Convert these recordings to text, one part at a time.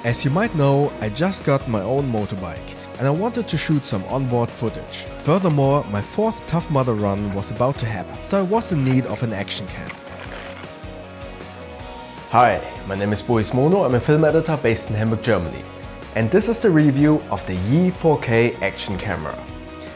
As you might know, I just got my own motorbike and I wanted to shoot some onboard footage. Furthermore, my fourth Toughmudder run was about to happen, so I was in need of an action cam. Hi, my name is Boris Mono, I'm a film editor based in Hamburg, Germany. And this is the review of the Yi 4K action camera.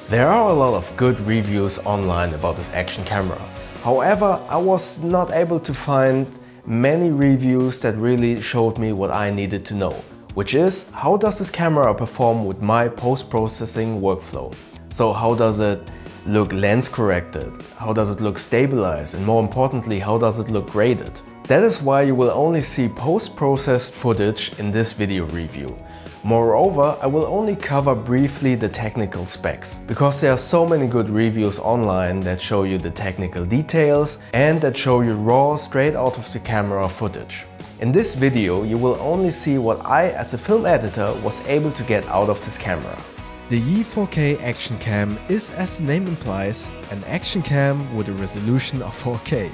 There are a lot of good reviews online about this action camera. However, I was not able to find many reviews that really showed me what I needed to know, which is how does this camera perform with my post-processing workflow? So how does it look lens corrected? How does it look stabilized? And more importantly, how does it look graded? That is why you will only see post-processed footage in this video review. Moreover, I will only cover briefly the technical specs, because there are so many good reviews online that show you the technical details and that show you raw, straight out of the camera footage. In this video, you will only see what I, as a film editor, was able to get out of this camera. The Yi 4K action cam is, as the name implies, an action cam with a resolution of 4K.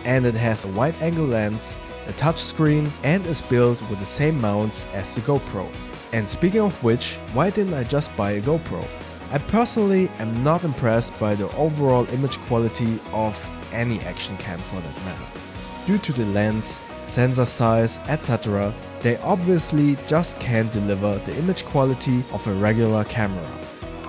And it has a wide-angle lens, a touchscreen, and is built with the same mounts as the GoPro. And speaking of which, why didn't I just buy a GoPro? I personally am not impressed by the overall image quality of any action cam for that matter. Due to the lens, sensor size, etc., they obviously just can't deliver the image quality of a regular camera.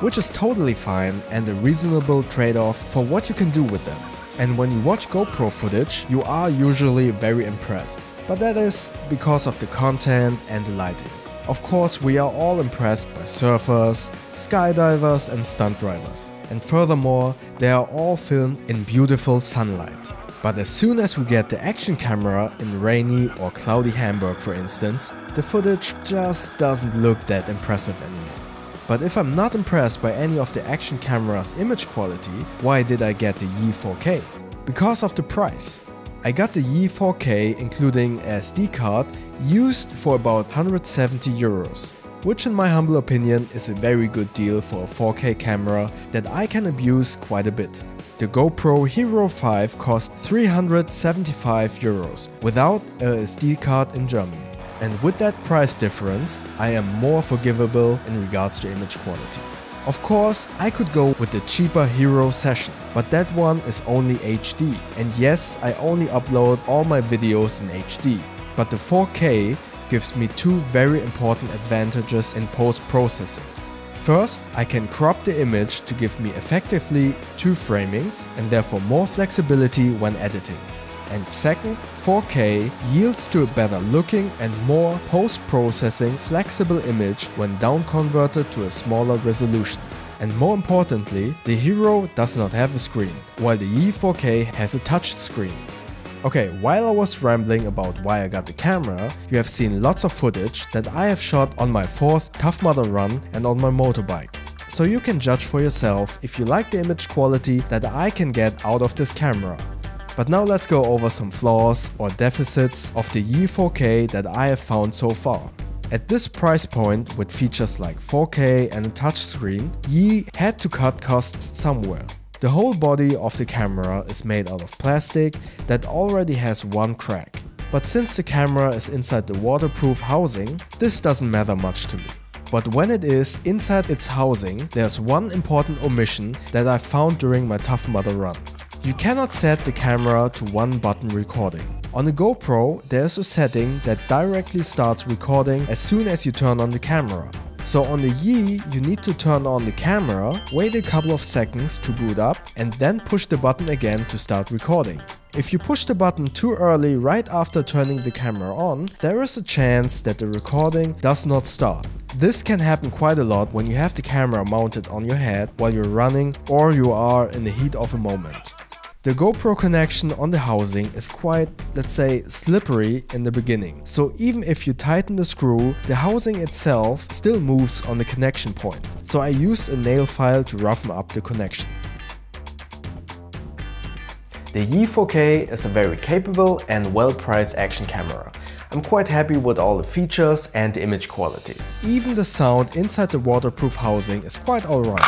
Which is totally fine and a reasonable trade-off for what you can do with them. And when you watch GoPro footage, you are usually very impressed. But that is because of the content and the lighting. Of course, we are all impressed by surfers, skydivers and stunt drivers. And furthermore, they are all filmed in beautiful sunlight. But as soon as we get the action camera in rainy or cloudy Hamburg, for instance, the footage just doesn't look that impressive anymore. But if I'm not impressed by any of the action camera's image quality, why did I get the Yi 4K? Because of the price. I got the Yi 4K including a SD card used for about 170 euros, which in my humble opinion is a very good deal for a 4K camera that I can abuse quite a bit. The GoPro Hero 5 cost 375 euros without a SD card in Germany. And with that price difference, I am more forgivable in regards to image quality. Of course, I could go with the cheaper Hero Session, but that one is only HD. And yes, I only upload all my videos in HD. But the 4K gives me two very important advantages in post-processing. First, I can crop the image to give me effectively two framings and therefore more flexibility when editing. And second, 4K yields to a better looking and more post-processing flexible image when down converted to a smaller resolution. And more importantly, the Hero does not have a screen, while the Yi 4K has a touch screen. Okay, while I was rambling about why I got the camera, you have seen lots of footage that I have shot on my fourth Toughmudder run and on my motorbike. So you can judge for yourself if you like the image quality that I can get out of this camera. But now let's go over some flaws or deficits of the Yi 4K that I have found so far. At this price point with features like 4K and a touchscreen, Yi had to cut costs somewhere. The whole body of the camera is made out of plastic that already has one crack. But since the camera is inside the waterproof housing, this doesn't matter much to me. But when it is inside its housing, there's one important omission that I found during my Toughmudder run. You cannot set the camera to one button recording. On the GoPro, there's a setting that directly starts recording as soon as you turn on the camera. So on the Yi, you need to turn on the camera, wait a couple of seconds to boot up and then push the button again to start recording. If you push the button too early right after turning the camera on, there is a chance that the recording does not start. This can happen quite a lot when you have the camera mounted on your head while you're running or you are in the heat of a moment. The GoPro connection on the housing is quite, let's say, slippery in the beginning. So even if you tighten the screw, the housing itself still moves on the connection point. So I used a nail file to roughen up the connection. The Yi 4K is a very capable and well-priced action camera. I'm quite happy with all the features and the image quality. Even the sound inside the waterproof housing is quite alright.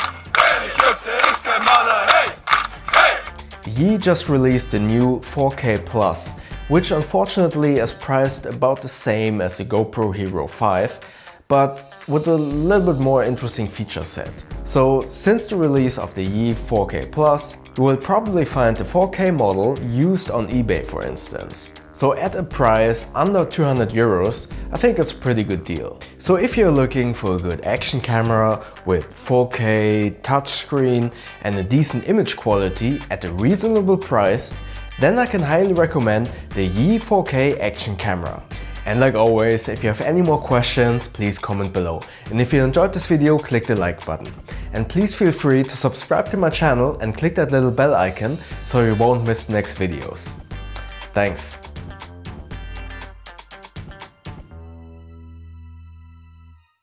Yi just released the new 4K Plus, which unfortunately is priced about the same as the GoPro Hero 5, but with a little bit more interesting feature set. So since the release of the Yi 4K Plus, you will probably find the 4K model used on eBay, for instance. So at a price under 200 euros, I think it's a pretty good deal. So if you're looking for a good action camera with 4K, touchscreen and a decent image quality at a reasonable price, then I can highly recommend the Yi 4K action camera. And like always, if you have any more questions, please comment below. And if you enjoyed this video, click the like button. And please feel free to subscribe to my channel and click that little bell icon so you won't miss the next videos. Thanks.